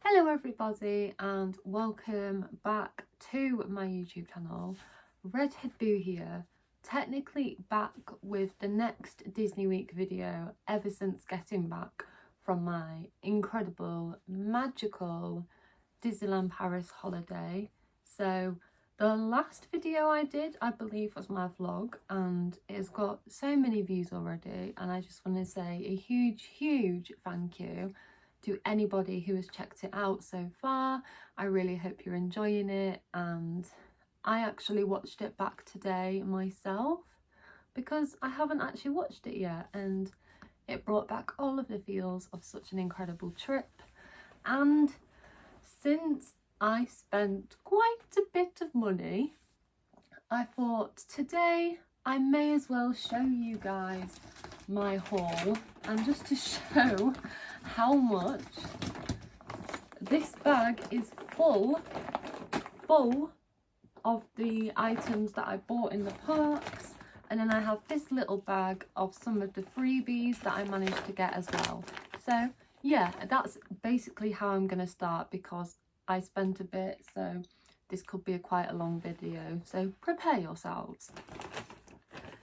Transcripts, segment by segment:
Hello everybody and welcome back to my YouTube channel. Redhead Boo here, technically back with the next Disney Week video ever since getting back from my incredible, magical Disneyland Paris holiday. So the last video I did, I believe, was my vlog, and it's got so many views already, and I just want to say a huge thank you to anybody who has checked it out so far. I really hope you're enjoying it, and I actually watched it back today myself because I haven't actually watched it yet, and it brought back all of the feels of such an incredible trip. And since I spent quite a bit of money, I thought today I may as well show you guys my haul, and just to show how much this bag is full of the items that I bought in the parks, and then I have this little bag of some of the freebies that I managed to get as well. So yeah, that's basically how I'm going to start because I spent a bit, so this could be quite a long video, so prepare yourselves.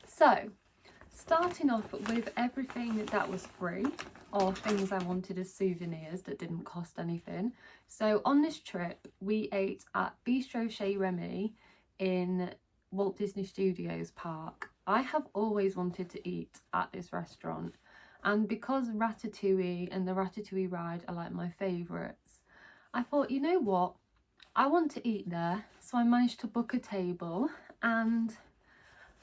So starting off with everything that was free, or things I wanted as souvenirs that didn't cost anything. So on this trip we ate at Bistro Chez Remy in Walt Disney Studios Park. I have always wanted to eat at this restaurant, and because Ratatouille and the Ratatouille ride are like my favourites, I thought, you know what, I want to eat there. So I managed to book a table, and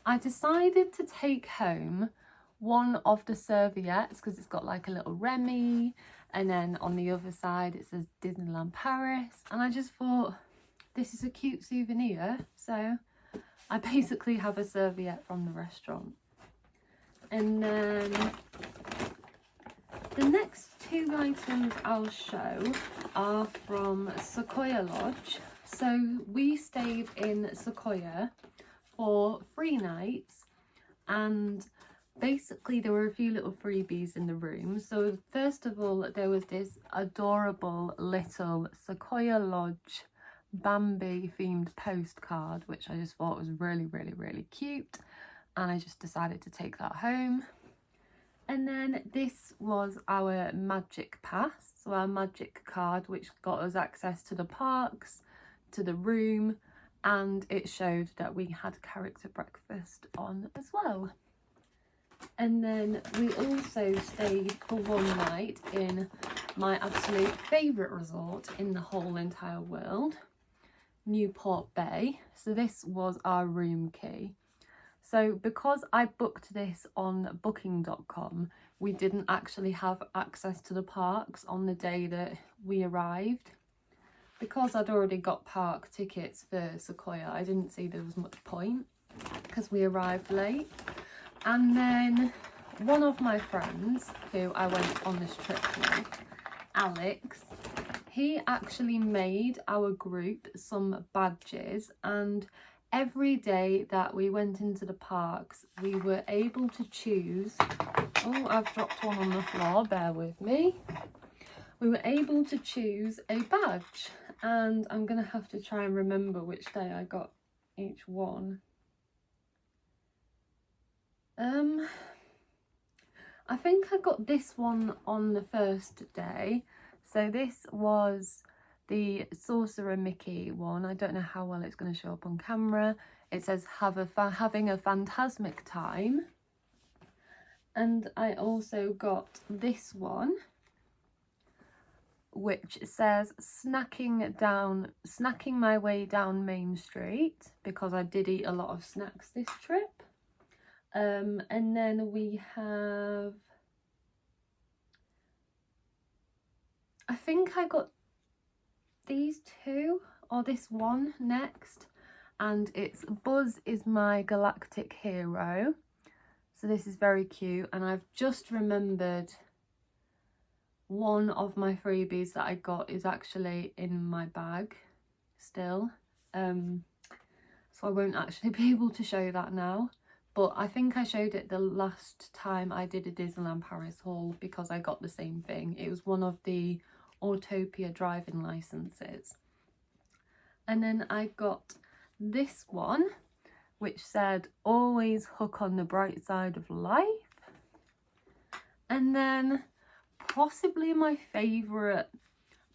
I decided to take home one of the serviettes because it's got like a little Remy, and then on the other side it says Disneyland Paris, and I just thought this is a cute souvenir, so I basically have a serviette from the restaurant. And then the next two items I'll show are from Sequoia Lodge. So we stayed in Sequoia for 3 nights, and basically there were a few little freebies in the room. So first of all, there was this adorable little Sequoia Lodge Bambi themed postcard, which I just thought was really cute, and I just decided to take that home. And then this was our magic pass, so our magic card, which got us access to the parks, to the room, and it showed that we had character breakfast on as well. And then we also stayed for 1 night in my absolute favourite resort in the whole entire world, Newport Bay. So this was our room key. So because I booked this on booking.com, we didn't actually have access to the parks on the day that we arrived. Because I'd already got park tickets for Sequoia, I didn't see there was much point because we arrived late. And then one of my friends who I went on this trip with, Alex, he actually made our group some badges, and every day that we went into the parks we were able to choose, oh, I've dropped one on the floor, bear with me. We were able to choose a badge, and I'm gonna have to try and remember which day I got each one. I think I got this one on the first day. So this was the Sorcerer Mickey one. I don't know how well it's going to show up on camera. It says having a phantasmic time. And I also got this one, which says snacking my way down Main Street, because I did eat a lot of snacks this trip. And then we have, I think I got these two, or this one next, and it's Buzz is my galactic hero. So this is very cute, and I've just remembered one of my freebies that I got is actually in my bag still, so I won't actually be able to show that now. But I think I showed it the last time I did a Disneyland Paris haul because I got the same thing. It was one of the Autopia driving licenses. And then I got this one, which said, always hook on the bright side of life. And then possibly my favourite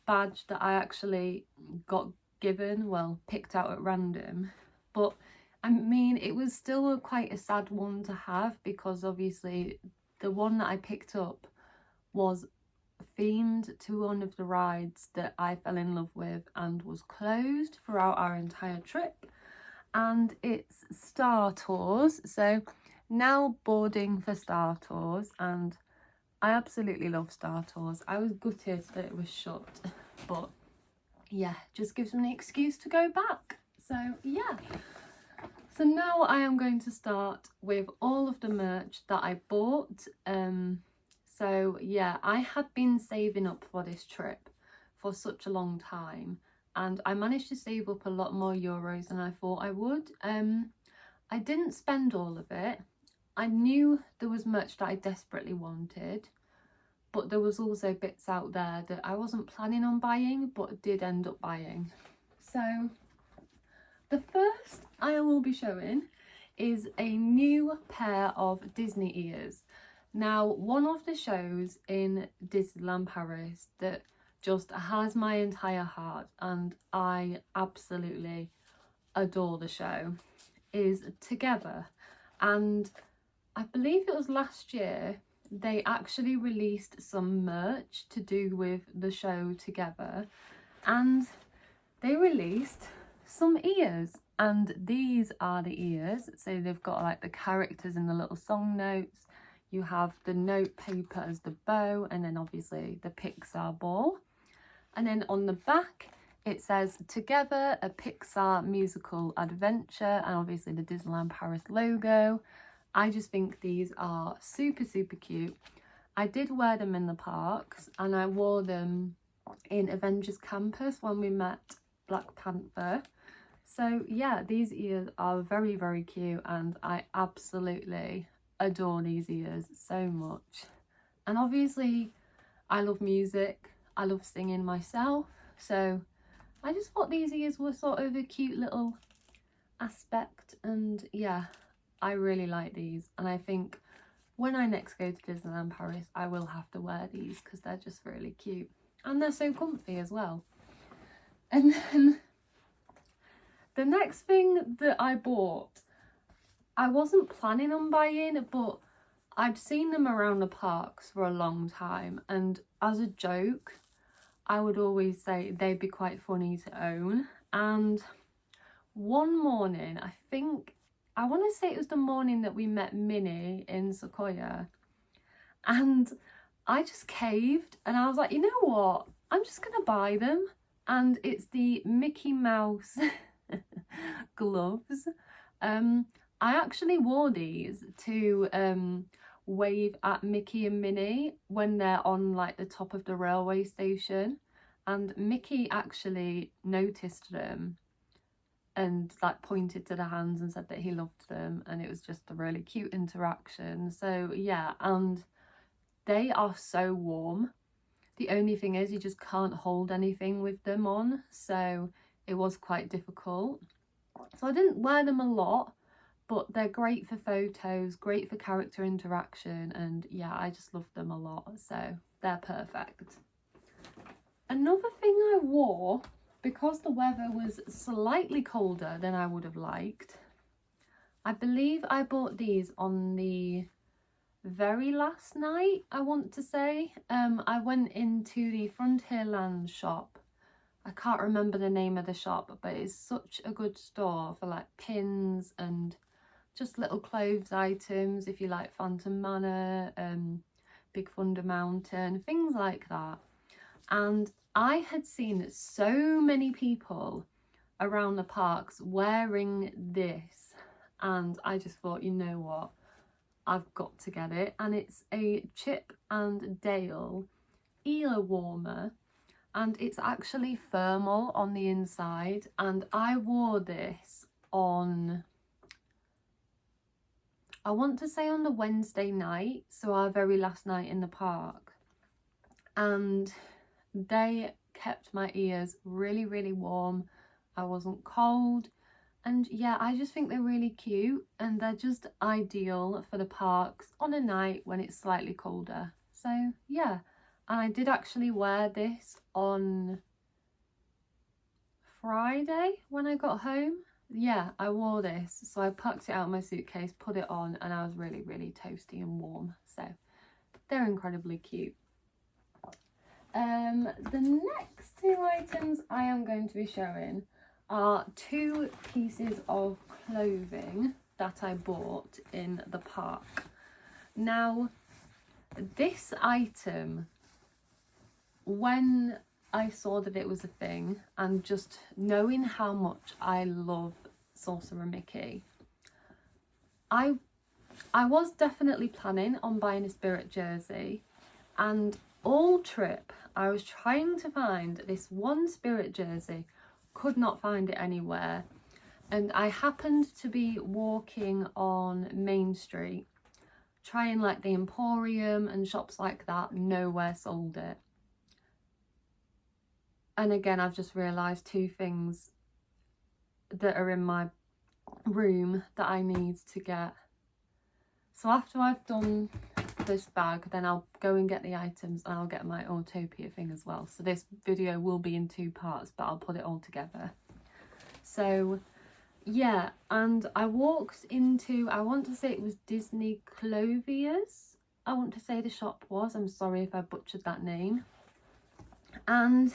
badge that I actually got given, well, picked out at random. But I mean, it was still quite a sad one to have, because obviously the one that I picked up was themed to one of the rides that I fell in love with and was closed throughout our entire trip. And it's Star Tours, so now boarding for Star Tours, and I absolutely love Star Tours. I was gutted that it was shut, but yeah, just gives me an excuse to go back. So yeah, so now I am going to start with all of the merch that I bought. So yeah, I had been saving up for this trip for such a long time, and I managed to save up a lot more euros than I thought I would. I didn't spend all of it. I knew there was merch that I desperately wanted, but there was also bits out there that I wasn't planning on buying but did end up buying. So the first I will be showing is a new pair of Disney ears. Now, one of the shows in Disneyland Paris that just has my entire heart, and I absolutely adore the show, is Together. And I believe it was last year they actually released some merch to do with the show Together, and they released some ears, and these are the ears. So they've got like the characters and the little song notes. You have the note paper as the bow, and then obviously the Pixar ball. And then on the back it says Together, a Pixar musical adventure, and obviously the Disneyland Paris logo. I just think these are super, super cute. I did wear them in the parks, and I wore them in Avengers Campus when we met Black Panther. So yeah, these ears are very, very cute, and I absolutely adore these ears so much. And obviously I love music, I love singing myself, so I just thought these ears were sort of a cute little aspect, and yeah, I really like these. And I think when I next go to Disneyland Paris I will have to wear these because they're just really cute and they're so comfy as well. And then the next thing that I bought, I wasn't planning on buying, but I'd seen them around the parks for a long time, and as a joke I would always say they'd be quite funny to own. And one morning, I want to say it was the morning that we met Minnie in Sequoia, and I just caved and I was like, you know what, I'm just gonna buy them. And it's the Mickey Mouse gloves. I actually wore these to wave at Mickey and Minnie when they're on like the top of the railway station, and Mickey actually noticed them and like pointed to the hands and said that he loved them, and it was just a really cute interaction. So yeah, and they are so warm. The only thing is you just can't hold anything with them on, so it was quite difficult. So I didn't wear them a lot, but they're great for photos, great for character interaction, and yeah, I just love them a lot, so they're perfect. Another thing I wore, because the weather was slightly colder than I would have liked, I believe I bought these on the very last night, I want to say. I went into the Frontierland shop. I can't remember the name of the shop, but it's such a good store for like pins and just little clothes items if you like Phantom Manor, Big Thunder Mountain, things like that. And I had seen so many people around the parks wearing this, and I just thought, you know what, I've got to get it. And it's a Chip and Dale ear warmer, and it's actually thermal on the inside, and I wore this on, I want to say on the Wednesday night, so our very last night in the park. And they kept my ears really, really warm. I wasn't cold. And yeah, I just think they're really cute, and they're just ideal for the parks on a night when it's slightly colder. So yeah, and I did actually wear this on Friday when I got home. Yeah, I wore this. So I packed it out of my suitcase, put it on, and I was really, really toasty and warm. So they're incredibly cute. The next two items I am going to be showing are two pieces of clothing that I bought in the park. Now, this item, when I saw that it was a thing, and just knowing how much I love Sorcerer Mickey, I was definitely planning on buying a Spirit jersey, and all trip I was trying to find this one Spirit jersey, could not find it anywhere, and I happened to be walking on Main Street trying like the Emporium and shops like that, nowhere sold it. And again, I've just realised two things that are in my room that I need to get. So after I've done this bag, then I'll go and get the items, and I'll get my Autopia thing as well. So this video will be in two parts, but I'll put it all together. So yeah, and I walked into, I want to say it was Disney Clothiers, I want to say the shop was. I'm sorry if I butchered that name. And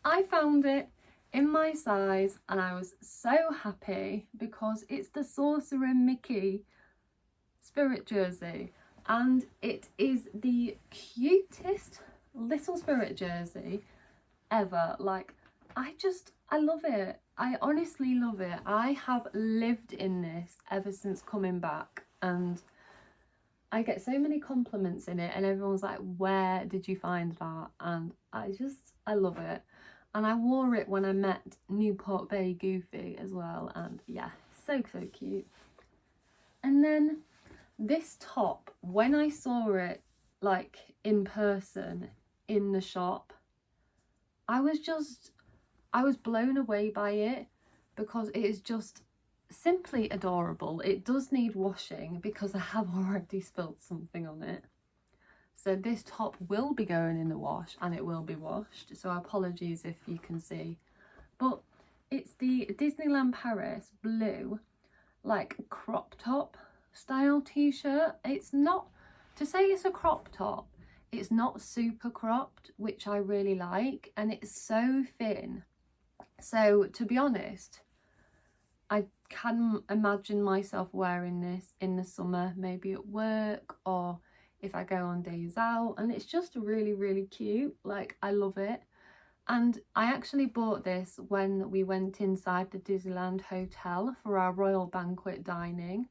I found it in my size, and I was so happy because it's the Sorcerer Mickey Spirit jersey, and it is the cutest little Spirit jersey ever. Like, I love it. I honestly love it. I have lived in this ever since coming back, and I get so many compliments in it, and everyone's like, where did you find that? And I love it. And I wore it when I met Newport Bay Goofy as well, and yeah, so cute. And then this top, when I saw it like in person in the shop, I was blown away by it, because it is just simply adorable. It does need washing because I have already spilled something on it. So this top will be going in the wash, and it will be washed. So apologies if you can see. But it's the Disneyland Paris blue, like crop top style t-shirt. It's not, to say it's a crop top, it's not super cropped, which I really like, and it's so thin. So to be honest, I can imagine myself wearing this in the summer, maybe at work or if I go on days out, and it's just really cute. Like, I love it. And I actually bought this when we went inside the Disneyland Hotel for our royal banquet dining,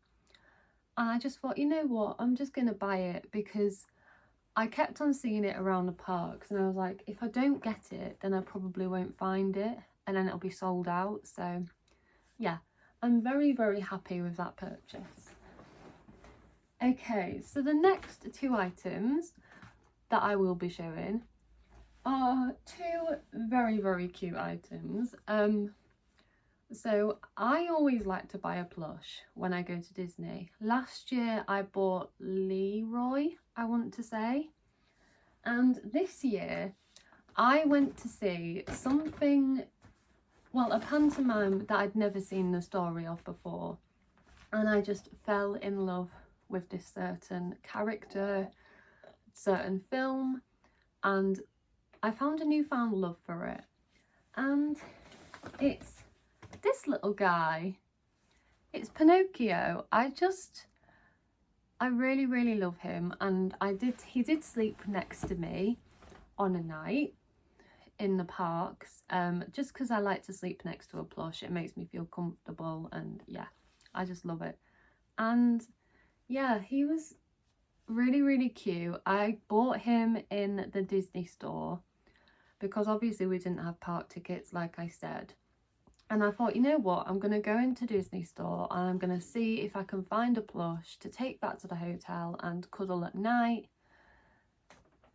and I just thought, you know what, I'm just gonna buy it, because I kept on seeing it around the parks, and I was like, if I don't get it, then I probably won't find it, and then it'll be sold out. So yeah, I'm very happy with that purchase. Okay, so the next two items that I will be showing are two very cute items. So I always like to buy a plush when I go to Disney. Last year I bought Leroy, I want to say, and this year I went to see something, well, a pantomime that I'd never seen the story of before, and I just fell in love with this certain character, certain film, and I found a newfound love for it. And it's this little guy. It's Pinocchio. I really love him, and he did sleep next to me on a night in the parks, just because I like to sleep next to a plush. It makes me feel comfortable, and yeah, I just love it. And yeah, he was really cute. I bought him in the Disney store because obviously we didn't have park tickets, like I said. And I thought, you know what, I'm going to go into Disney store and I'm going to see if I can find a plush to take back to the hotel and cuddle at night.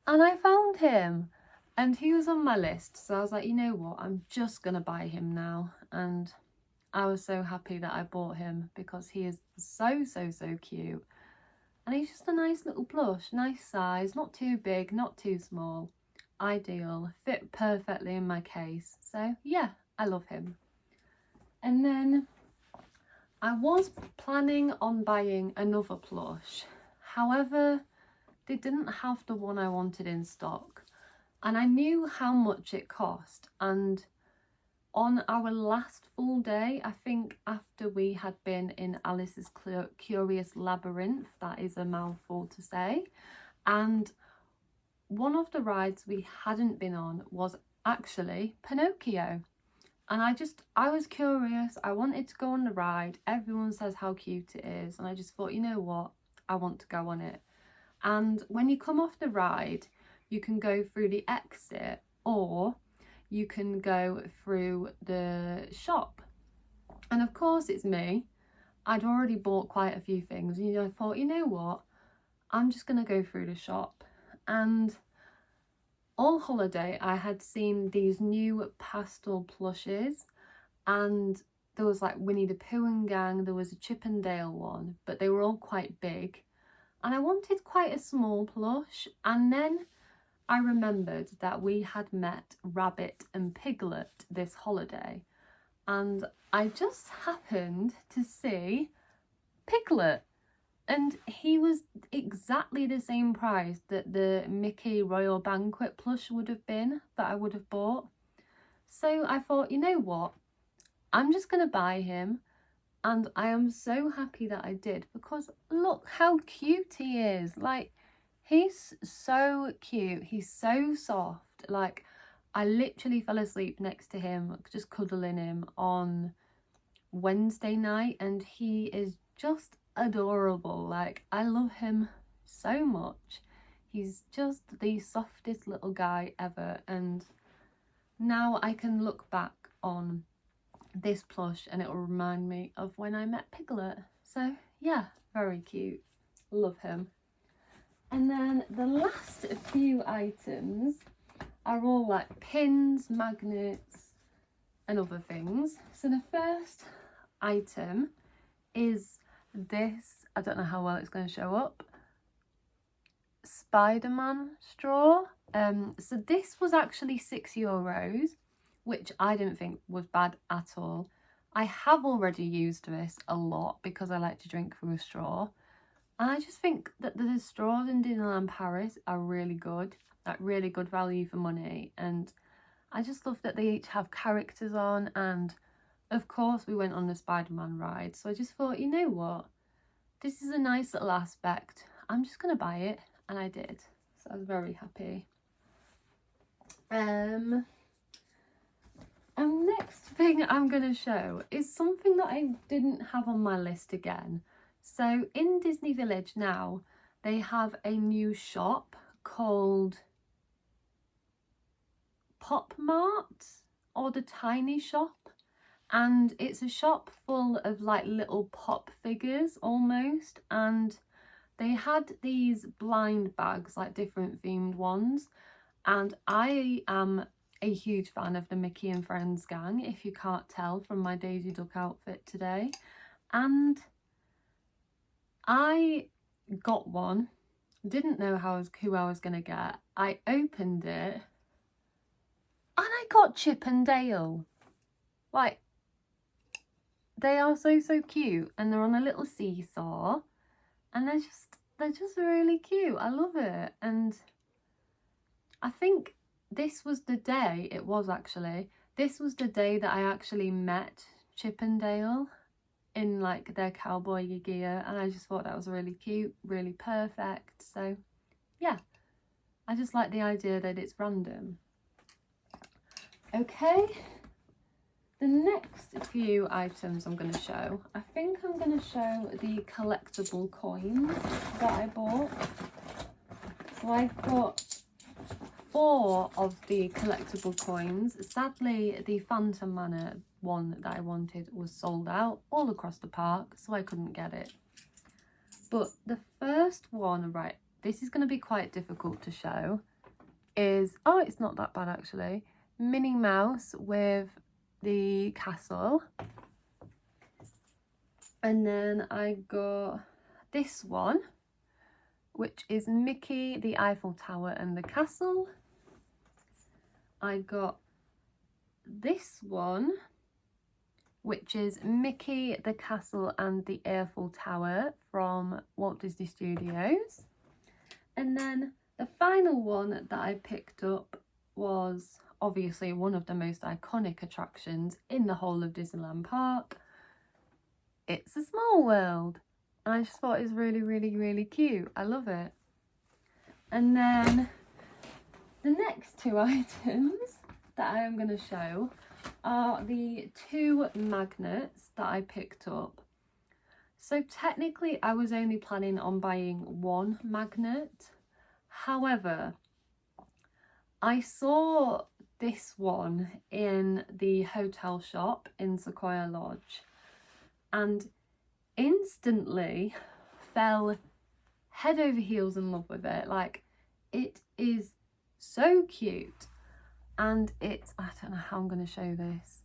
And I found him. And he was on my list, so I was like, you know what, I'm just gonna buy him now. And I was so happy that I bought him because he is so cute. And he's just a nice little plush, nice size, not too big, not too small. Ideal, fit perfectly in my case. So yeah, I love him. And then I was planning on buying another plush. However, they didn't have the one I wanted in stock. And I knew how much it cost. And on our last full day, I think after we had been in Alice's Curious Labyrinth, that is a mouthful to say, and one of the rides we hadn't been on was actually Pinocchio. And I was curious, I wanted to go on the ride, everyone says how cute it is, and I just thought, you know what, I want to go on it. And when you come off the ride, you can go through the exit or you can go through the shop. And of course it's me. I'd already bought quite a few things. And I thought, you know what? I'm just going to go through the shop. And all holiday, I had seen these new pastel plushes. And there was like Winnie the Pooh and Gang. There was a Chip and Dale one. But they were all quite big. And I wanted quite a small plush. And then I remembered that we had met Rabbit and Piglet this holiday, and I just happened to see Piglet, and he was exactly the same price that the Mickey Royal Banquet plush would have been that I would have bought. So I thought, you know what, I'm just going to buy him, and I am so happy that I did, because look how cute he is. Like, he's so cute. He's so soft. Like, I literally fell asleep next to him, just cuddling him on Wednesday night, and he is just adorable. Like, I love him so much. He's just the softest little guy ever, and now I can look back on this plush and it will remind me of when I met Piglet. So yeah, very cute. Love him. And then the last few items are all like pins, magnets and other things. So the first item is this, I don't know how well it's going to show up, Spider-Man straw. So this was actually €6, which I didn't think was bad at all. I have already used this a lot because I like to drink through a straw. And I just think that the straws in Disneyland Paris are really good, like really good value for money. And I just love that they each have characters on, and of course we went on the Spider-Man ride. So I just thought, you know what, this is a nice little aspect. I'm just going to buy it, and I did. So I was very happy. And next thing I'm going to show is something that I didn't have on my list again. So in Disney Village now, they have a new shop called Pop Mart, or the Tiny Shop. And it's a shop full of like little pop figures almost. And they had these blind bags, like different themed ones. And I am a huge fan of the Mickey and Friends gang, if you can't tell from my Daisy Duck outfit today. And I got one, didn't know who I was going to get. I opened it and I got Chip and Dale. Like, they are so cute, and they're on a little seesaw, and they're just really cute. I love it. And I think this was the day, this was the day that I actually met Chip and Dale in like their cowboy gear, and I just thought that was really cute, really perfect. So yeah, I just like the idea that it's random. Okay, the next few items I'm going to show, I think I'm going to show the collectible coins that I bought. So I've got 4 of the collectible coins. Sadly, the Phantom Manor one that I wanted was sold out all across the park, so I couldn't get it. But the first one, right, this is going to be quite difficult to show. is, oh, it's not that bad actually, Minnie Mouse with the castle. And then I got this one, which is Mickey, the Eiffel Tower and the castle. I got this one, which is Mickey, the castle and the Eiffel Tower from Walt Disney Studios. And then the final one that I picked up was obviously one of the most iconic attractions in the whole of Disneyland Park. It's a Small World. And I just thought it was really, really, really cute. I love it. And then the next two items that I am going to show are the two magnets that I picked up. So technically I was only planning on buying one magnet. However, I saw this one in the hotel shop in Sequoia Lodge and instantly fell head over heels in love with it. Like, it is so cute. And it's, I don't know how I'm going to show this,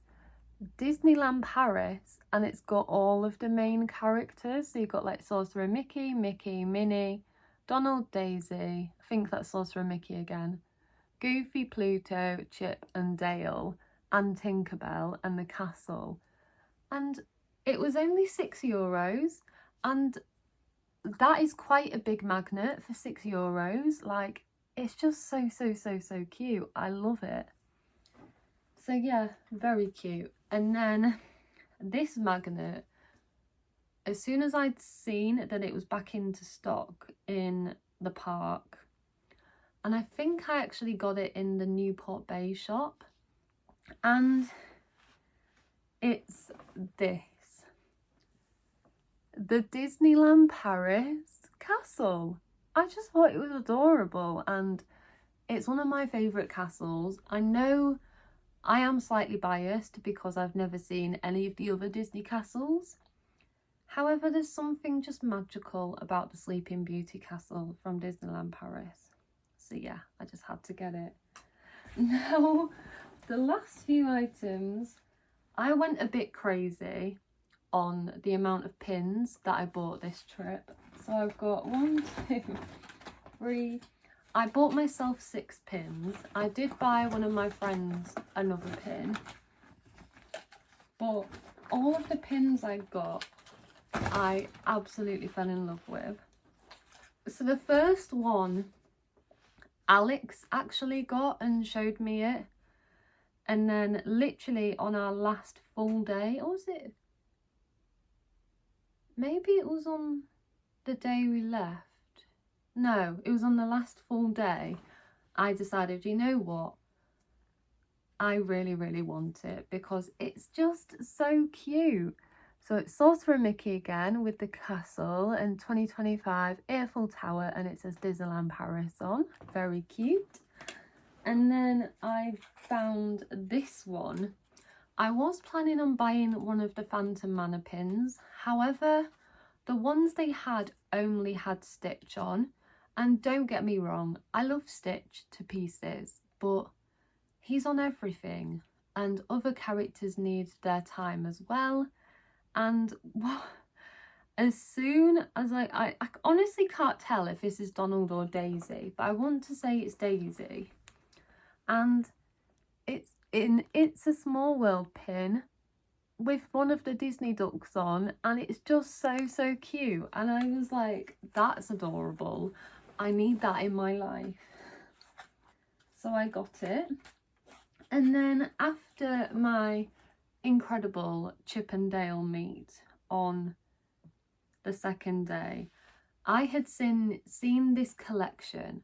Disneyland Paris, and it's got all of the main characters. So you've got like Sorcerer Mickey, Minnie, Donald, Daisy, I think that's Sorcerer Mickey again, Goofy, Pluto, Chip and Dale, and Tinkerbell and the castle. And it was only €6, and that is quite a big magnet for €6. Like, it's just so cute. I love it. So yeah, very cute. And then this magnet, as soon as I'd seen that it was back into stock in the park, and I think I actually got it in the Newport Bay shop, and it's this, the Disneyland Paris castle. I just thought it was adorable, and it's one of my favourite castles. I know I am slightly biased because I've never seen any of the other Disney castles. However, there's something just magical about the Sleeping Beauty castle from Disneyland Paris. So yeah, I just had to get it. Now, the last few items, I went a bit crazy on the amount of pins that I bought this trip. So I've got 1, 2, 3. I bought myself 6 pins. I did buy one of my friends another pin, but all of the pins I got, I absolutely fell in love with. So the first one, Alex actually got and showed me it. And then literally on our last full day, or was it? Maybe it was on the day we left. No, it was on the last full day. I decided, you know what? I really want it because it's just so cute. So it's Sorcerer Mickey again with the castle and 2025 Eiffel Tower, and it says Disneyland Paris on. Very cute. And then I found this one. I was planning on buying one of the Phantom Manor pins. However, the ones they had only had Stitch on. And don't get me wrong, I love Stitch to pieces, but he's on everything. And other characters need their time as well. And as soon as I honestly can't tell if this is Donald or Daisy, but I want to say it's Daisy. And it's in It's a Small World pin with one of the Disney ducks on, and it's just so cute. And I was like, that's adorable. I need that in my life. So I got it. And then after my incredible Chip and Dale meet on the second day, I had seen this collection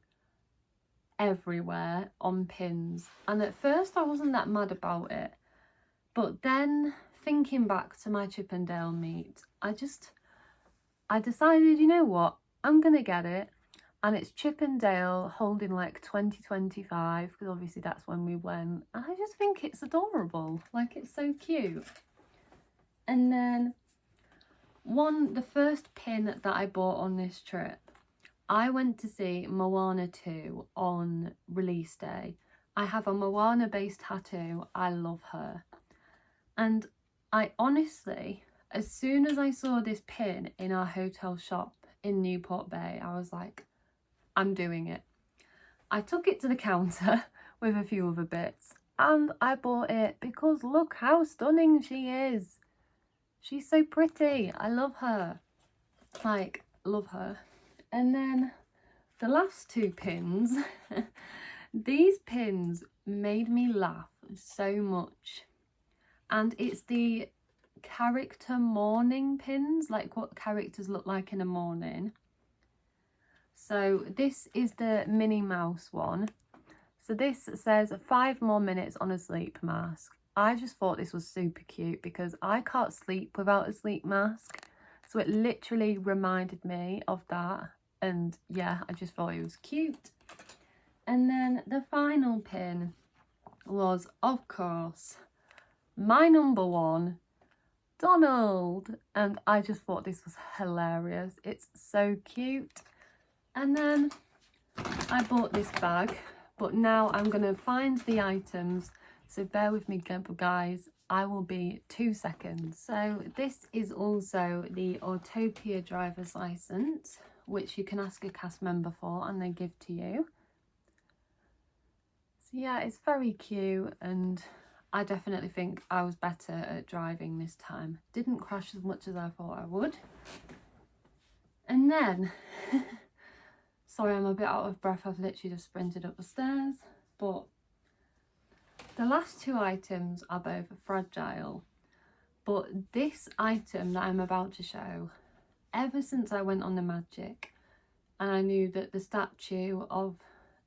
everywhere on pins, and at first I wasn't that mad about it, but then thinking back to my Chip and Dale meet, I decided, you know what, I'm gonna get it. And it's Chip and Dale holding like 2025, because obviously that's when we went. And I just think it's adorable. Like, it's so cute. And then the first pin that I bought on this trip I went to see Moana 2 on release day. I have a Moana based tattoo. I love her. And I honestly, as soon as I saw this pin in our hotel shop in Newport Bay, I was like, I'm doing it. I took it to the counter with a few other bits and I bought it because look how stunning she is. She's so pretty. I love her. Like, love her. And then the last two pins, these pins made me laugh so much. And it's the character morning pins, like what characters look like in a morning. So this is the Minnie Mouse one. So this says 5 more minutes on a sleep mask. I just thought this was super cute because I can't sleep without a sleep mask. So it literally reminded me of that. And yeah, I just thought it was cute. And then the final pin was, of course, my number one, Donald. And I just thought this was hilarious. It's so cute. And then I bought this bag, but now I'm going to find the items. So bear with me, guys. I will be 2 seconds. So this is also the Autopia driver's license, which you can ask a cast member for and they give to you. So yeah, it's very cute and I definitely think I was better at driving this time. Didn't crash as much as I thought I would. And then, sorry I'm a bit out of breath, I've literally just sprinted up the stairs, but the last two items are both fragile, but this item that I'm about to show, ever since I went on the Magic and I knew that the statue of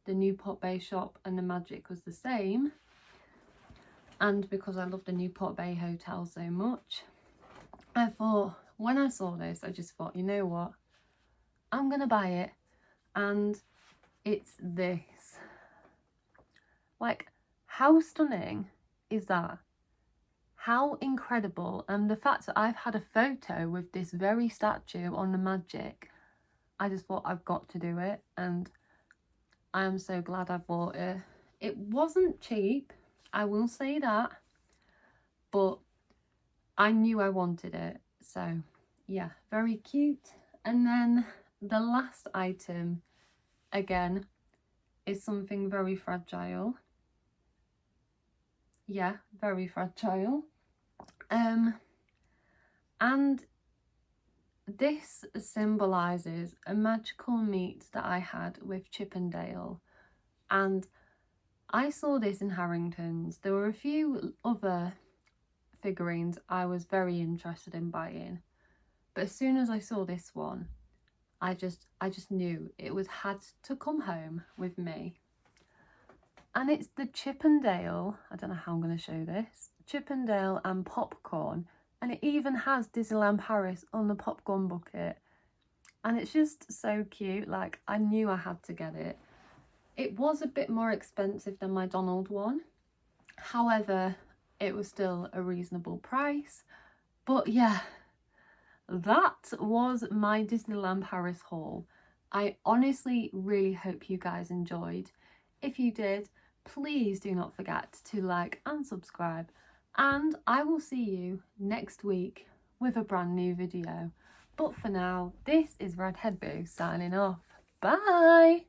the Newport Bay shop and the Magic was the same, and because I love the Newport Bay Hotel so much, I thought, when I saw this, I just thought, you know what, I'm gonna buy it. And it's this. Like, how stunning is that? How incredible. And the fact that I've had a photo with this very statue on the Magic, I just thought I've got to do it. And I am so glad I bought it. It wasn't cheap, I will say that, but I knew I wanted it. So yeah, very cute. And then the last item, again, is something very fragile. Yeah, very fragile. And this symbolises a magical meet that I had with Chippendale. And I saw this in Harrington's. There were a few other figurines I was very interested in buying. But as soon as I saw this one, I just knew it had to come home with me. And it's the Chippendale, I don't know how I'm going to show this, Chippendale and popcorn. And it even has Disneyland Paris on the popcorn bucket. And it's just so cute, like I knew I had to get it. It was a bit more expensive than my Donald one. However, it was still a reasonable price. But yeah, that was my Disneyland Paris haul. I honestly really hope you guys enjoyed. If you did, please do not forget to like and subscribe. And I will see you next week with a brand new video. But for now, this is Redhead Boo signing off. Bye!